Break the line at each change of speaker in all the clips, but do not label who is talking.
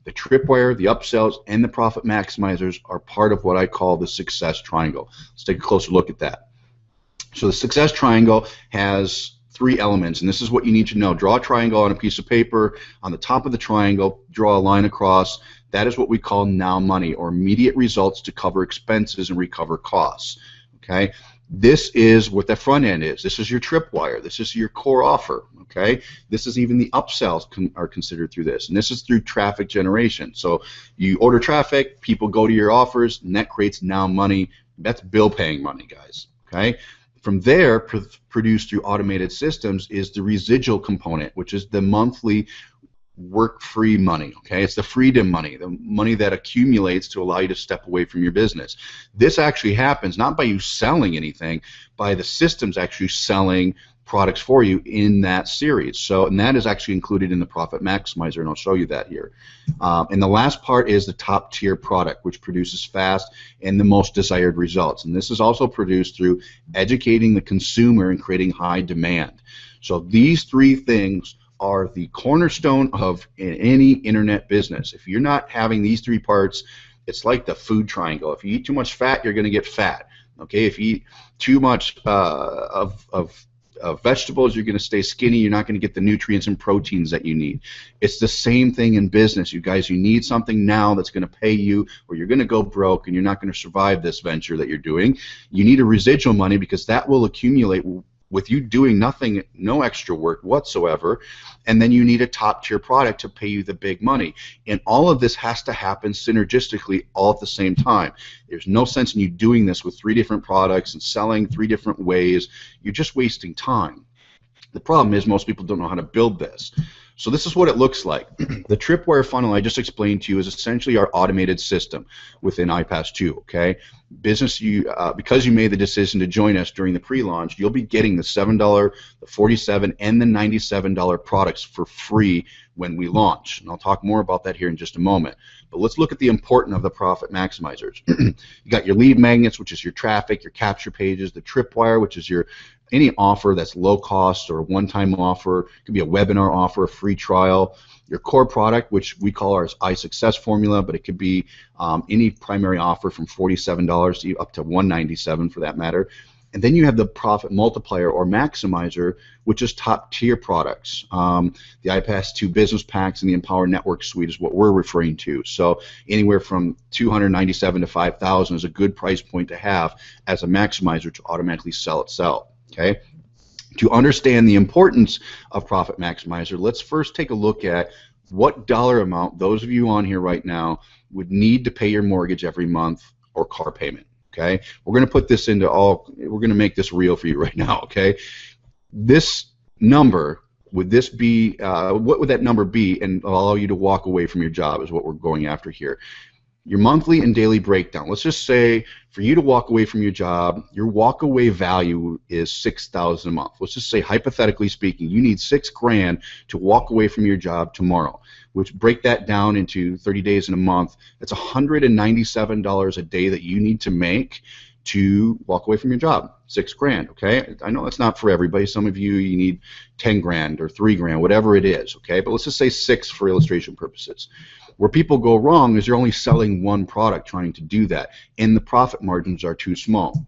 The tripwire, the upsells, and the profit maximizers are part of what I call the success triangle. Let's take a closer look at that. So the success triangle has three elements, and this is what you need to know. Draw a triangle on a piece of paper. On the top of the triangle, draw a line across. That is what we call now money, or immediate results to cover expenses and recover costs. Okay? This is what the front end is. This is your tripwire. This is your core offer. Okay? This is even the upsells are considered through this, and this is through traffic generation. So you order traffic, people go to your offers, and that creates now money. That's bill paying money, guys. Okay? From there, produced through automated systems, is the residual component, which is the monthly work-free money. Okay, it's the freedom money, the money that accumulates to allow you to step away from your business. This actually happens not by you selling anything, by the systems actually selling products for you in that series. So, and that is actually included in the profit maximizer, and I'll show you that here. And the last part is the top tier product, which produces fast and the most desired results. And this is also produced through educating the consumer and creating high demand. So these three things are the cornerstone of any internet business. If you're not having these three parts, it's like the food triangle. If you eat too much fat, you're going to get fat. Okay, if you eat too much of vegetables, you're going to stay skinny. You're not going to get the nutrients and proteins that you need. It's the same thing in business, you guys. You need something now that's going to pay you, or you're going to go broke and you're not going to survive this venture that you're doing. You need a residual money, because that will accumulate with you doing nothing, no extra work whatsoever, and then you need a top tier product to pay you the big money. And all of this has to happen synergistically all at the same time. There's no sense in you doing this with three different products and selling three different ways. You're just wasting time. The problem is most people don't know how to build this. So this is what it looks like. The tripwire funnel I just explained to you is essentially our automated system within iPAS2. Okay, business, because you made the decision to join us during the pre-launch, you'll be getting the $7, the $47, and the $97 products for free when we launch. And I'll talk more about that here in just a moment. But let's look at the importance of the profit maximizers. You got your lead magnets, which is your traffic, your capture pages, the tripwire, which is your any offer that's low cost or a one-time offer. It could be a webinar offer, a free trial. Your core product, which we call our iSuccess formula, but it could be any primary offer from $47 to up to $197 for that matter. And then you have the profit multiplier or maximizer, which is top tier products. The iPAS2 business packs and the Empower Network suite is what we're referring to. So anywhere from $297 to $5,000 is a good price point to have as a maximizer to automatically sell itself. Okay. To understand the importance of Profit Maximizer, let's first take a look at what dollar amount those of you on here right now would need to pay your mortgage every month or car payment. Okay, we're going to put this into we're going to make this real for you right now. Okay, this number, would this be, what would that number be and allow you to walk away from your job is what we're going after here. Your monthly and daily breakdown. Let's just say for you to walk away from your job, your walk-away value is $6,000 a month. Let's just say, hypothetically speaking, you need $6,000 to walk away from your job tomorrow. Which break that down into 30 days in a month. That's $197 a day that you need to make to walk away from your job. $6,000. Okay, I know that's not for everybody. Some of you need $10,000 or $3,000, whatever it is. Okay, but let's just say 6 for illustration purposes. Where people go wrong is you're only selling one product trying to do that, and the profit margins are too small.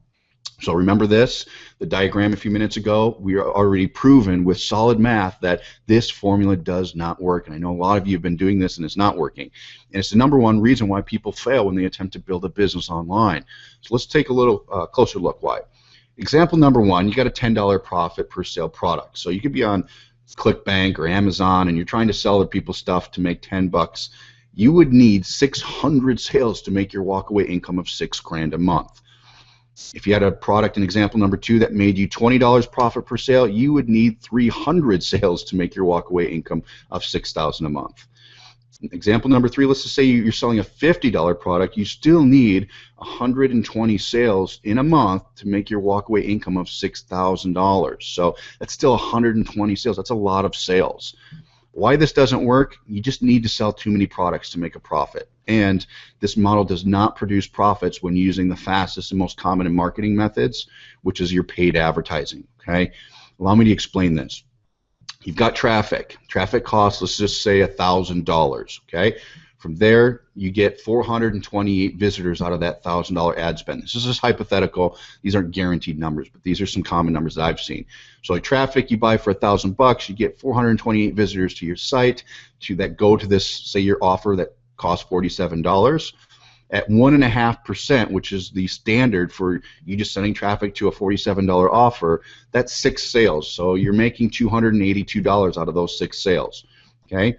So remember this, the diagram a few minutes ago, we are already proven with solid math that this formula does not work. And I know a lot of you have been doing this and it's not working. And it's the #1 reason why people fail when they attempt to build a business online. So let's take a little closer look why. Example #1, you got a $10 profit per sale product. So you could be on ClickBank or Amazon and you're trying to sell other people stuff to make 10 bucks. You would need 600 sales to make your walkaway income of $6,000 a month. If you had a product in example #2 that made you $20 profit per sale, you would need 300 sales to make your walkaway income of $6,000 a month. Example #3, let's just say you're selling a $50 product, you still need 120 sales in a month to make your walkaway income of $6,000. So that's still 120 sales. That's a lot of sales. Why this doesn't work? You just need to sell too many products to make a profit. And this model does not produce profits when using the fastest and most common in marketing methods, which is your paid advertising. Okay? Allow me to explain this. You've got traffic. Traffic costs, let's just say $1,000. Okay? From there, you get 428 visitors out of that $1,000 ad spend. This is just hypothetical. These aren't guaranteed numbers, but these are some common numbers that I've seen. So like traffic you buy for $1,000, you get 428 visitors to your site that go to this, say your offer that costs $47. At 1.5%, which is the standard for you just sending traffic to a $47 offer, that's 6 sales. So you're making $282 out of those 6 sales. Okay?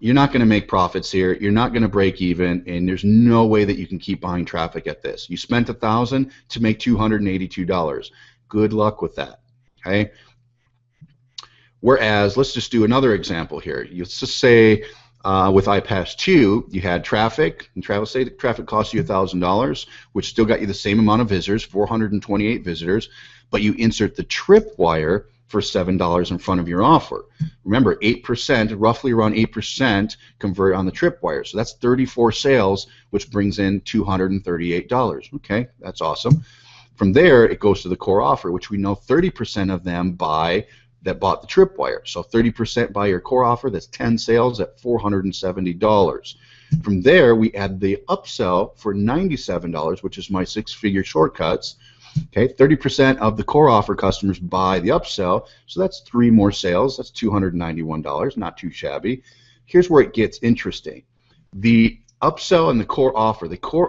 You're not going to make profits here. You're not going to break even, and there's no way that you can keep buying traffic at this. You spent $1,000 to make $282. Good luck with that. Okay. Whereas, let's just do another example here. Let's just say with iPAS2, you had traffic, and say the traffic cost you $1,000, which still got you the same amount of visitors, 428 visitors, but you insert the tripwire for $7 in front of your offer. Remember, 8%, roughly around 8%, convert on the tripwire. So that's 34 sales, which brings in $238. Okay, that's awesome. From there, it goes to the core offer, which we know 30% of them buy that bought the tripwire. So 30% buy your core offer, that's 10 sales at $470. From there, we add the upsell for $97, which is my 6-figure shortcuts. Okay, 30% of the core offer customers buy the upsell, so that's 3 more sales. That's $291, not too shabby. Here's where it gets interesting. The upsell and the core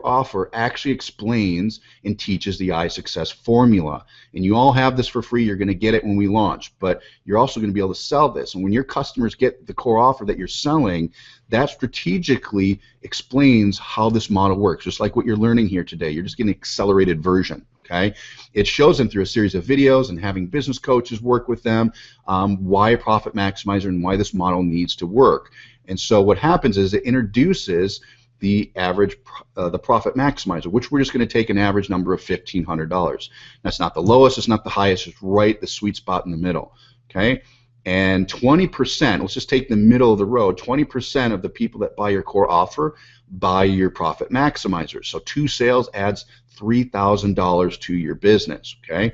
offer actually explains and teaches the iSuccess formula. And you all have this for free. You're going to get it when we launch, but you're also going to be able to sell this. And when your customers get the core offer that you're selling, that strategically explains how this model works, just like what you're learning here today. You're just getting an accelerated version. Okay? It shows them through a series of videos and having business coaches work with them why a profit maximizer and why this model needs to work. And so what happens is it introduces the average, the profit maximizer, which we're just going to take an average number of $1,500. That's not the lowest, it's not the highest, it's right the sweet spot in the middle. Okay? And 20%, let's just take the middle of the road, 20% of the people that buy your core offer buy your profit maximizer. So 2 sales adds $3,000 to your business. Okay?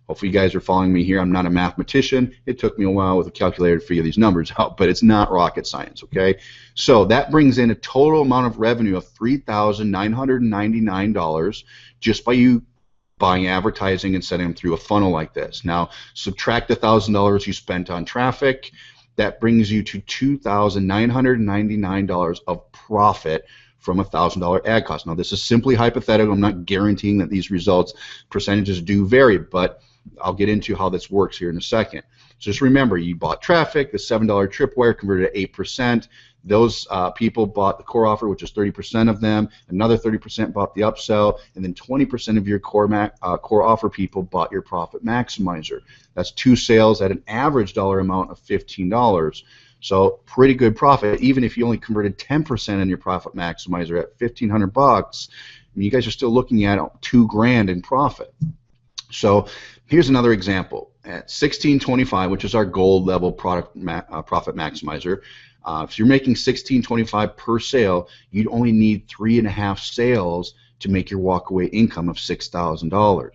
Hopefully you guys are following me here. I'm not a mathematician. It took me a while with a calculator to figure these numbers out, but it's not rocket science, okay? So that brings in a total amount of revenue of $3,999 just by you buying advertising and setting them through a funnel like this. Now, subtract the $1,000 you spent on traffic. That brings you to $2,999 of profit from a $1,000 ad cost. Now, this is simply hypothetical. I'm not guaranteeing that these results, percentages do vary, but I'll get into how this works here in a second. So just remember, you bought traffic, the $7 tripwire converted at 8%. Those people bought the core offer, which is 30% of them. Another 30% bought the upsell, and then 20% of your core offer people bought your profit maximizer. That's 2 sales at an average dollar amount of $15. So pretty good profit, even if you only converted 10% in your profit maximizer at $1,500. You guys are still looking at $2,000 in profit. So here's another example. At $16.25, which is our gold level profit maximizer, if you're making $16.25 per sale, you'd only need 3.5 sales to make your walkaway income of $6,000.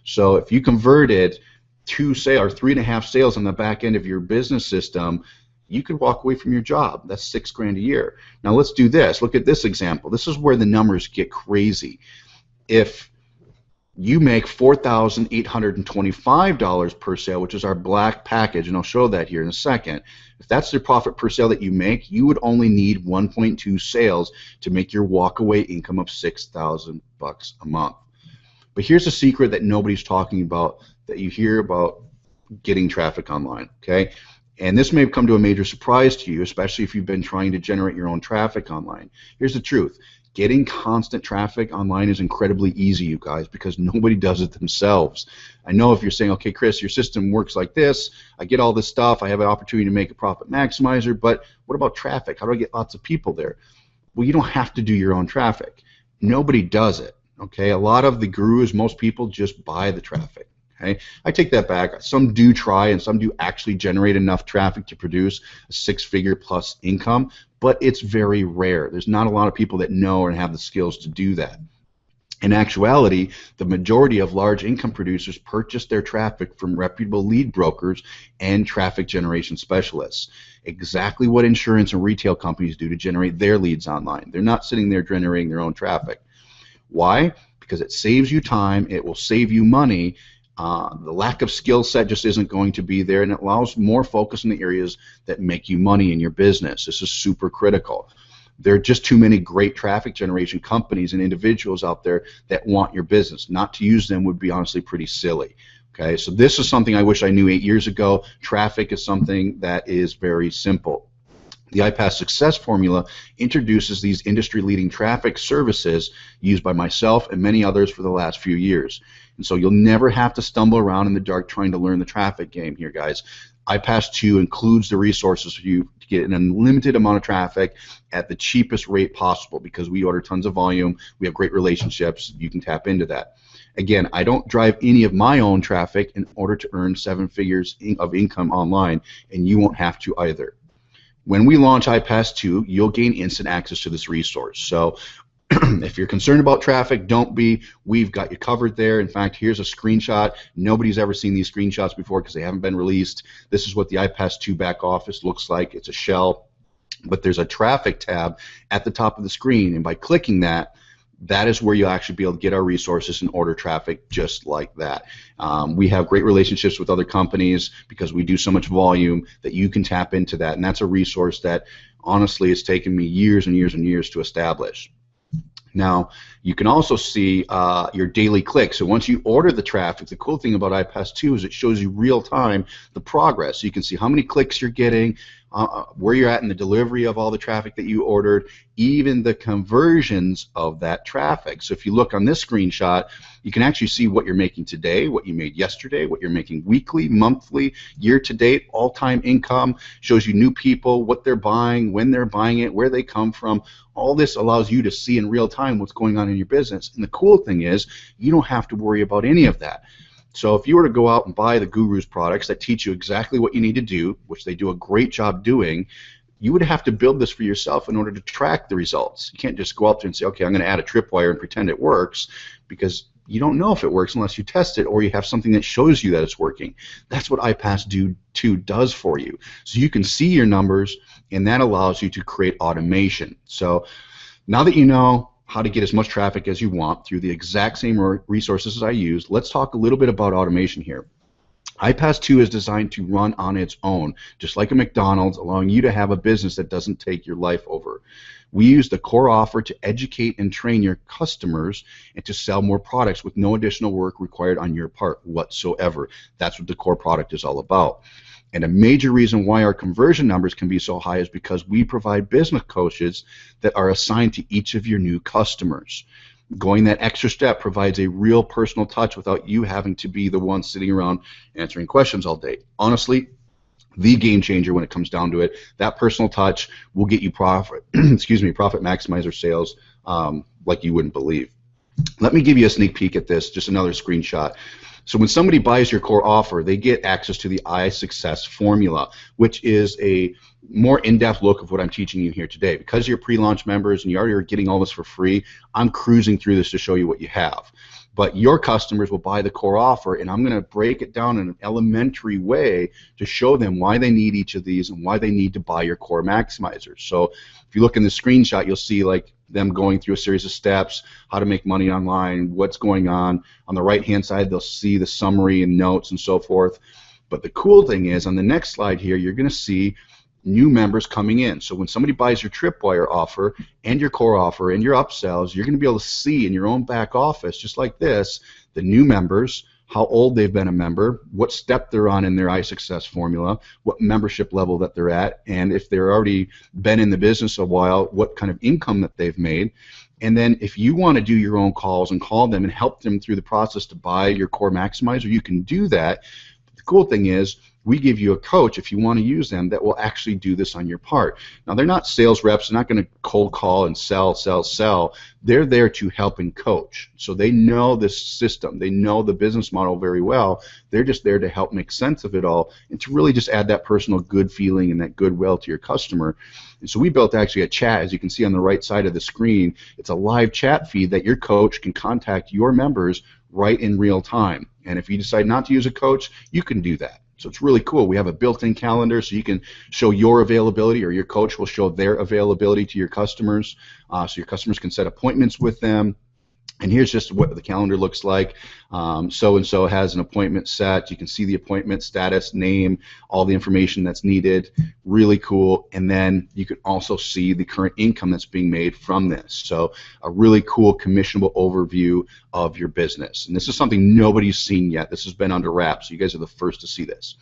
So if you converted 2 sales or 3.5 sales on the back end of your business system, you could walk away from your job. That's $6,000 a year. Now let's do this. Look at this example. This is where the numbers get crazy. If you make $4,825 per sale, which is our black package, and I'll show that here in a second. If that's the profit per sale that you make, you would only need 1.2 sales to make your walkaway income of $6,000 a month. But here's a secret that nobody's talking about, that you hear about getting traffic online, okay? And this may come to a major surprise to you, especially if you've been trying to generate your own traffic online. Here's the truth. Getting constant traffic online is incredibly easy, you guys, because nobody does it themselves. I know if you're saying, okay, Chris, your system works like this, I get all this stuff, I have an opportunity to make a profit maximizer, but what about traffic? How do I get lots of people there? Well, you don't have to do your own traffic. Nobody does it, okay? A lot of the gurus, most people just buy the traffic. Okay? I take that back. Some do try, and some do actually generate enough traffic to produce a 6-figure plus income, but it's very rare. There's not a lot of people that know and have the skills to do that. In actuality, the majority of large income producers purchase their traffic from reputable lead brokers and traffic generation specialists. Exactly what insurance and retail companies do to generate their leads online. They're not sitting there generating their own traffic. Why? Because it saves you time, it will save you money. The lack of skill set just isn't going to be there, and it allows more focus in the areas that make you money in your business. This is super critical. There are just too many great traffic generation companies and individuals out there that want your business. Not to use them would be honestly pretty silly. Okay, so this is something I wish I knew 8 years ago. Traffic is something that is very simple. The iPAS success formula introduces these industry-leading traffic services used by myself and many others for the last few years. And so you'll never have to stumble around in the dark trying to learn the traffic game here, guys. iPAS2 includes the resources for you to get an unlimited amount of traffic at the cheapest rate possible because we order tons of volume. We have great relationships. You can tap into that. Again, I don't drive any of my own traffic in order to earn 7 figures of income online, and you won't have to either. When we launch iPAS2, you'll gain instant access to this resource. So if you're concerned about traffic, don't be. We've got you covered there. In fact, here's a screenshot. Nobody's ever seen these screenshots before because they haven't been released. This is what the iPAS2 back office looks like. It's a shell, but there's a traffic tab at the top of the screen, and by clicking that, that is where you'll actually be able to get our resources and order traffic just like that. We have great relationships with other companies because we do so much volume that you can tap into that, and that's a resource that honestly it's taken me years and years and years to establish. Now, you can also see your daily clicks. So once you order the traffic, the cool thing about iPAS2 is it shows you real time the progress. So you can see how many clicks you're getting, where you're at in the delivery of all the traffic that you ordered, even the conversions of that traffic. So if you look on this screenshot, you can actually see what you're making today, what you made yesterday, what you're making weekly, monthly, year to date, all-time income, shows you new people, what they're buying, when they're buying it, where they come from. All this allows you to see in real time what's going on in your business. And the cool thing is you don't have to worry about any of that. So if you were to go out and buy the Guru's products that teach you exactly what you need to do, which they do a great job doing, you would have to build this for yourself in order to track the results. You can't just go out there and say, okay, I'm going to add a tripwire and pretend it works, because you don't know if it works unless you test it or you have something that shows you that it's working. That's what iPAS2 does for you. So you can see your numbers, and that allows you to create automation. So now that you know how to get as much traffic as you want through the exact same resources as I use, let's talk a little bit about automation here. iPAS2 is designed to run on its own, just like a McDonald's, allowing you to have a business that doesn't take your life over. We use the core offer to educate and train your customers and to sell more products with no additional work required on your part whatsoever. That's what the core product is all about. And a major reason why our conversion numbers can be so high is because we provide business coaches that are assigned to each of your new customers. Going that extra step provides a real personal touch without you having to be the one sitting around answering questions all day. Honestly, the game changer when it comes down to it, that personal touch will get you profit maximizer sales like you wouldn't believe. Let me give you a sneak peek at this, just another screenshot. So when somebody buys your core offer, they get access to the iSuccess formula, which is a more in-depth look of what I'm teaching you here today. Because you're pre-launch members and you already are getting all this for free, I'm cruising through this to show you what you have. But your customers will buy the core offer, and I'm going to break it down in an elementary way to show them why they need each of these and why they need to buy your core maximizers. So if you look in the screenshot, you'll see like them going through a series of steps, how to make money online, what's going on. On the right-hand side, they'll see the summary and notes and so forth. But the cool thing is, on the next slide here, you're going to see new members coming in. So when somebody buys your tripwire offer and your core offer and your upsells, you're going to be able to see in your own back office, just like this, the new members, how old they've been a member, what step they're on in their iSuccess formula, what membership level that they're at, and if they're already been in the business a while, what kind of income that they've made. And then if you want to do your own calls and call them and help them through the process to buy your core maximizer, you can do that. The cool thing is we give you a coach, if you want to use them, that will actually do this on your part. Now, they're not sales reps. They're not going to cold call and sell, sell, sell. They're there to help and coach. So they know this system. They know the business model very well. They're just there to help make sense of it all and to really just add that personal good feeling and that goodwill to your customer. And so we built actually a chat, as you can see on the right side of the screen. It's a live chat feed that your coach can contact your members right in real time. And if you decide not to use a coach, you can do that. So it's really cool. We have a built-in calendar, so you can show your availability, or your coach will show their availability to your customers, so your customers can set appointments with them. And here's just what the calendar looks like. So-and-so has an appointment set. You can see the appointment status, name, all the information that's needed. Really cool. And then you can also see the current income that's being made from this. So a really cool commissionable overview of your business. And this is something nobody's seen yet. This has been under wraps. So you guys are the first to see this.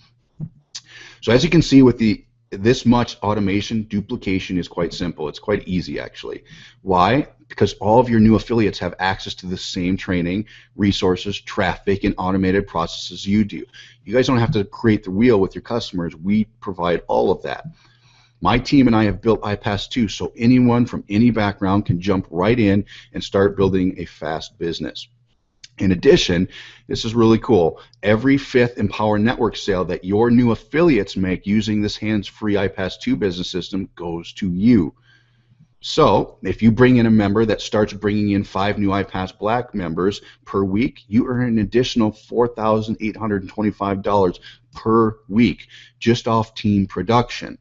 So as you can see with this much automation, duplication is quite simple. It's quite easy, actually. Why? Because all of your new affiliates have access to the same training, resources, traffic, and automated processes you do. You guys don't have to create the wheel with your customers. We provide all of that. My team and I have built iPAS2, so anyone from any background can jump right in and start building a fast business. In addition, this is really cool. Every 5th Empower Network sale that your new affiliates make using this hands-free iPAS2 business system goes to you. So if you bring in a member that starts bringing in 5 new iPAS Black members per week, you earn an additional $4,825 per week just off team production.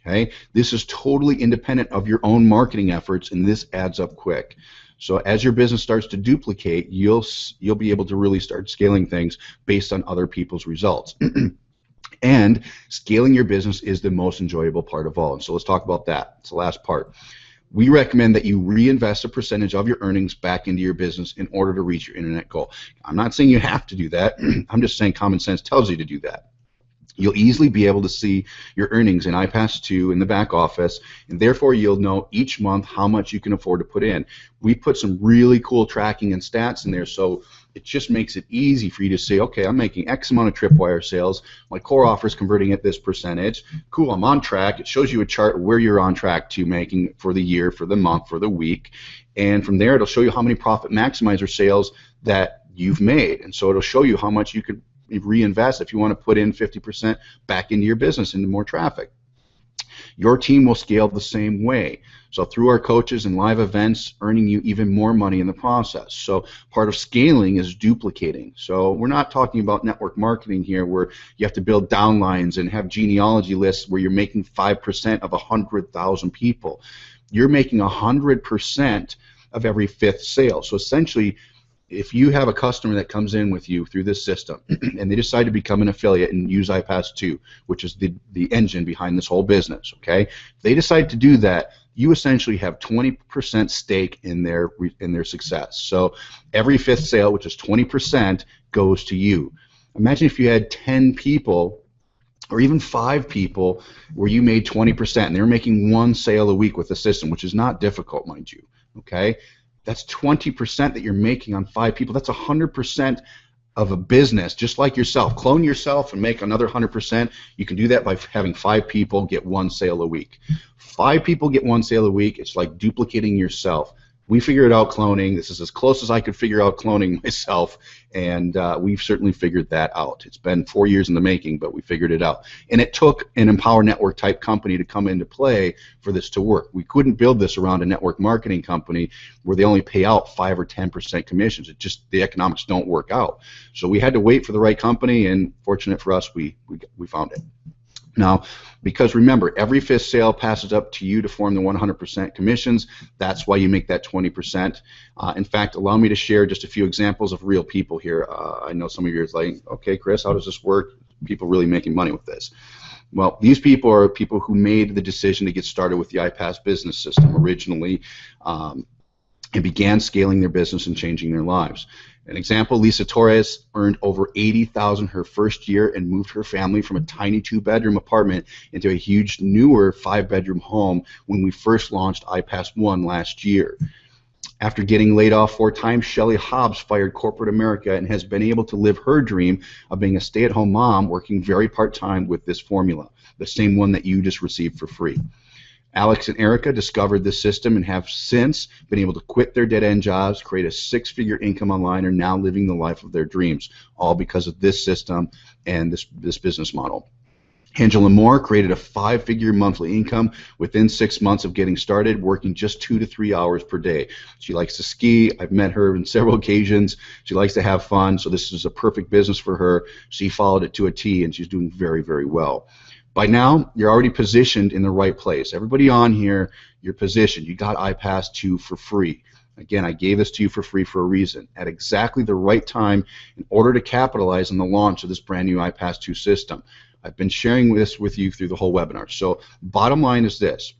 Okay? This is totally independent of your own marketing efforts, and this adds up quick. So as your business starts to duplicate, you'll be able to really start scaling things based on other people's results. And scaling your business is the most enjoyable part of all. And so let's talk about that. It's the last part. We recommend that you reinvest a percentage of your earnings back into your business in order to reach your internet goal. I'm not saying you have to do that. I'm just saying common sense tells you to do that. You'll easily be able to see your earnings in iPAS2 in the back office, and therefore you'll know each month how much you can afford to put in. We put some really cool tracking and stats in there, so it just makes it easy for you to say, okay, I'm making X amount of tripwire sales, my core offer is converting at this percentage, cool, I'm on track. It shows you a chart where you're on track to making for the year, for the month, for the week, and from there it'll show you how many profit maximizer sales that you've made, and so it'll show you how much you could reinvest if you want to put in 50% back into your business, into more traffic. Your team will scale the same way. So through our coaches and live events, earning you even more money in the process. So part of scaling is duplicating. So we're not talking about network marketing here where you have to build downlines and have genealogy lists where you're making 5% of 100,000 people. You're making 100% of every 5th sale. So essentially, if you have a customer that comes in with you through this system and they decide to become an affiliate and use iPAS2, which is the engine behind this whole business, okay? If they decide to do that, you essentially have 20% stake in their success. So every 5th sale, which is 20%, goes to you. Imagine if you had 10 people or even 5 people where you made 20% and they were making 1 sale a week with the system, which is not difficult, mind you, okay? That's 20% that you're making on 5 people. That's 100% of a business, just like yourself. Clone yourself and make another 100%. You can do that by having 5 people get 1 sale a week. 5 people get 1 sale a week. It's like duplicating yourself. We figured out cloning. This is as close as I could figure out cloning myself, and we've certainly figured that out. It's been 4 years in the making, but we figured it out. And it took an Empower Network type company to come into play for this to work. We couldn't build this around a network marketing company where they only pay out 5 or 10% commissions. It just, the economics don't work out. So we had to wait for the right company, and fortunate for us, we found it. Now, because remember, every 5th sale passes up to you to form the 100% commissions. That's why you make that 20%. In fact, allow me to share just a few examples of real people here. I know some of you are like, okay, Chris, how does this work? People really making money with this. Well, these people are people who made the decision to get started with the iPAS business system originally and began scaling their business and changing their lives. An example, Lisa Torres earned over $80,000 her first year and moved her family from a tiny 2-bedroom apartment into a huge, newer 5-bedroom home when we first launched iPAS1 last year. After getting laid off 4 times, Shelley Hobbs fired corporate America and has been able to live her dream of being a stay-at-home mom working very part-time with this formula, the same one that you just received for free. Alex and Erica discovered this system and have since been able to quit their dead-end jobs, create a 6-figure income online, and now living the life of their dreams, all because of this system and this business model. Angela Moore created a 5-figure monthly income within 6 months of getting started, working just 2 to 3 hours per day. She likes to ski. I've met her on several occasions. She likes to have fun, so this is a perfect business for her. She followed it to a T, and she's doing very, very well. By now, you're already positioned in the right place. Everybody on here, you're positioned. You got iPAS2 for free. Again, I gave this to you for free for a reason, at exactly the right time in order to capitalize on the launch of this brand new iPAS2 system. I've been sharing this with you through the whole webinar. So bottom line is this,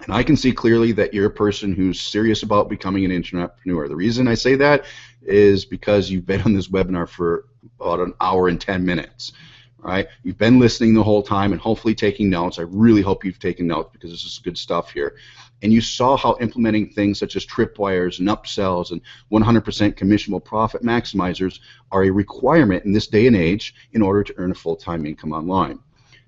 and I can see clearly that you're a person who's serious about becoming an entrepreneur. The reason I say that is because you've been on this webinar for about an hour and 10 minutes. Right? You've been listening the whole time and hopefully taking notes. I really hope you've taken notes because this is good stuff here. And you saw how implementing things such as tripwires and upsells and 100% commissionable profit maximizers are a requirement in this day and age in order to earn a full-time income online.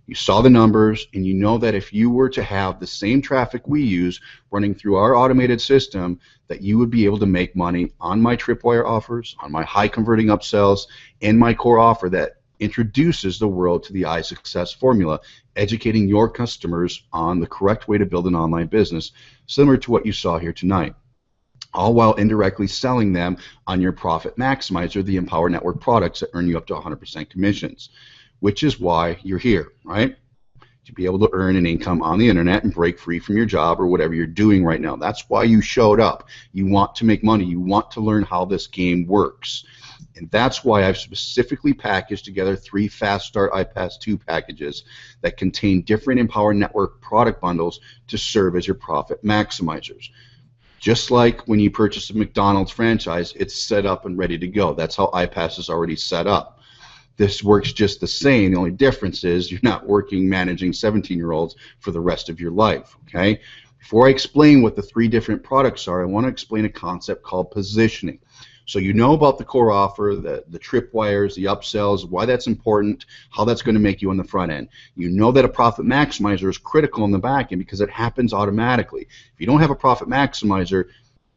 You saw the numbers, and you know that if you were to have the same traffic we use running through our automated system, that you would be able to make money on my tripwire offers, on my high-converting upsells, and my core offer that introduces the world to the iSuccess formula, educating your customers on the correct way to build an online business, similar to what you saw here tonight, all while indirectly selling them on your Profit Maximizer, the Empower Network products that earn you up to 100% commissions, which is why you're here, right? To be able to earn an income on the internet and break free from your job or whatever you're doing right now. That's why you showed up. You want to make money. You want to learn how this game works. And that's why I've specifically packaged together 3 Fast Start iPAS2 packages that contain different Empower Network product bundles to serve as your profit maximizers. Just like when you purchase a McDonald's franchise, it's set up and ready to go. That's how iPAS is already set up. This works just the same. The only difference is you're not working managing 17-year-olds for the rest of your life. Okay? Before I explain what the 3 different products are, I want to explain a concept called positioning. So you know about the core offer, the tripwires, the upsells, why that's important, how that's going to make you on the front end. You know that a profit maximizer is critical on the back end because it happens automatically. If you don't have a profit maximizer,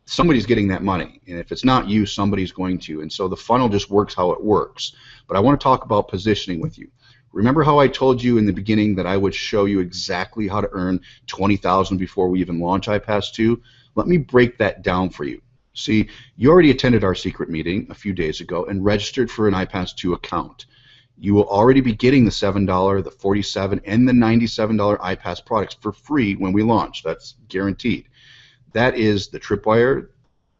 somebody's getting that money. And if it's not you, somebody's going to. And so the funnel just works how it works. But I want to talk about positioning with you. Remember how I told you in the beginning that I would show you exactly how to earn $20,000 before we even launch iPAS2? Let me break that down for you. See, you already attended our secret meeting a few days ago and registered for an iPAS2 account. You will already be getting the $7, the $47, and the $97 iPAS products for free when we launch. That's guaranteed. That is the tripwire,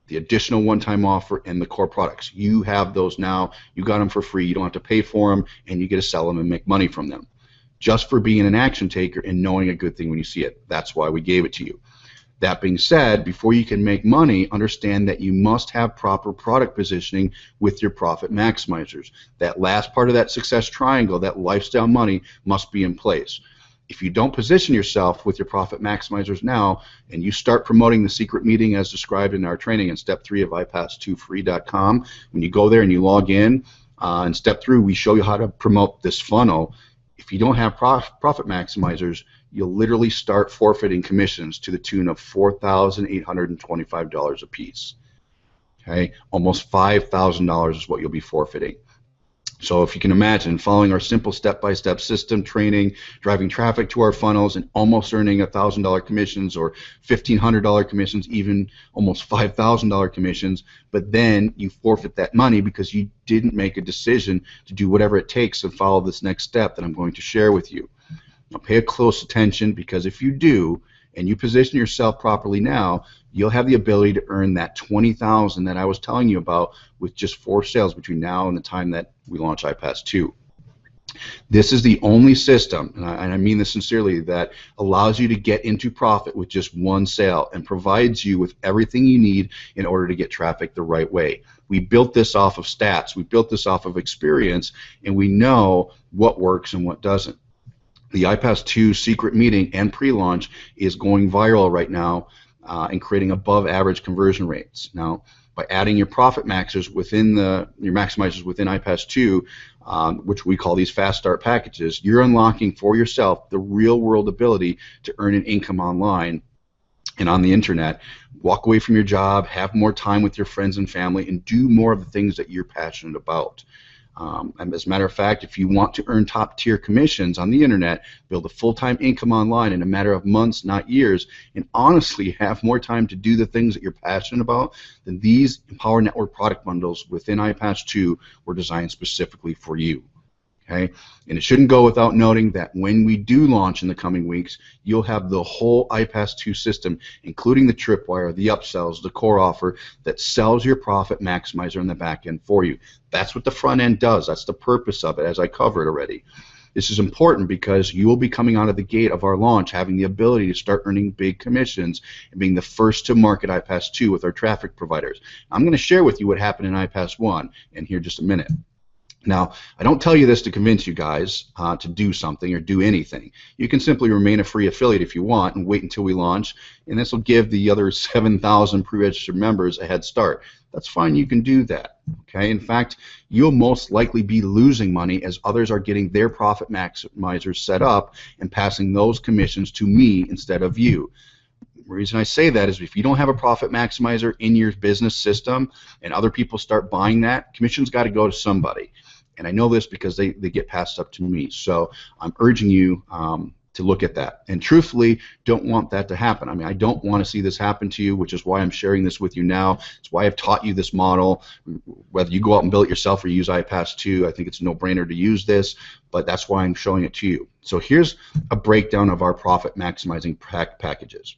the additional one-time offer, and the core products. You have those now. You got them for free. You don't have to pay for them, and you get to sell them and make money from them. Just for being an action taker and knowing a good thing when you see it. That's why we gave it to you. That being said, before you can make money, understand that you must have proper product positioning with your profit maximizers. That last part of that success triangle, that lifestyle money, must be in place. If you don't position yourself with your profit maximizers now, and you start promoting the secret meeting as described in our training in step 3 of iPAS2free.com, when you go there and you log in, in step 3 we show you how to promote this funnel. If you don't have profit maximizers, you'll literally start forfeiting commissions to the tune of $4,825 a piece. Okay, almost $5,000 is what you'll be forfeiting. So if you can imagine following our simple step-by-step system training, driving traffic to our funnels, and almost earning $1,000 commissions or $1,500 commissions, even almost $5,000 commissions, but then you forfeit that money because you didn't make a decision to do whatever it takes to follow this next step that I'm going to share with you. Now pay a close attention, because if you do and you position yourself properly now, you'll have the ability to earn that $20,000 that I was telling you about with just 4 sales between now and the time that we launch iPAS2. This is the only system, and I mean this sincerely, that allows you to get into profit with just 1 sale and provides you with everything you need in order to get traffic the right way. We built this off of stats. We built this off of experience, and we know what works and what doesn't. The iPAS2 secret meeting and pre-launch is going viral right now. and creating above average conversion rates. Now, by adding your profit maxers within your maximizers within iPAS2, which we call these fast start packages, you're unlocking for yourself the real world ability to earn an income online and on the internet, walk away from your job, have more time with your friends and family, and do more of the things that you're passionate about. And as a matter of fact, if you want to earn top tier commissions on the internet, build a full-time income online in a matter of months, not years, and honestly have more time to do the things that you're passionate about, then these Empower Network product bundles within iPAS2 were designed specifically for you. Okay? And it shouldn't go without noting that when we do launch in the coming weeks, you'll have the whole iPAS2 system, including the tripwire, the upsells, the core offer that sells your profit maximizer in the back end for you. That's what the front end does. That's the purpose of it, as I covered already. This is important because you will be coming out of the gate of our launch having the ability to start earning big commissions and being the first to market iPAS2 with our traffic providers. I'm going to share with you what happened in iPAS1 in here just a minute. Now, I don't tell you this to convince you guys to do something or do anything. You can simply remain a free affiliate if you want and wait until we launch, and this will give the other 7,000 pre-registered members a head start. That's fine, you can do that. Okay. In fact, you'll most likely be losing money as others are getting their profit maximizers set up and passing those commissions to me instead of you. The reason I say that is if you don't have a profit maximizer in your business system and other people start buying that, commission's got to go to somebody. And I know this because they get passed up to me. So I'm urging you to look at that. And truthfully, don't want that to happen. I mean, I don't want to see this happen to you, which is why I'm sharing this with you now. It's why I've taught you this model. Whether you go out and build it yourself or use iPAS2, I think it's a no-brainer to use this, but that's why I'm showing it to you. So here's a breakdown of our profit maximizing packages.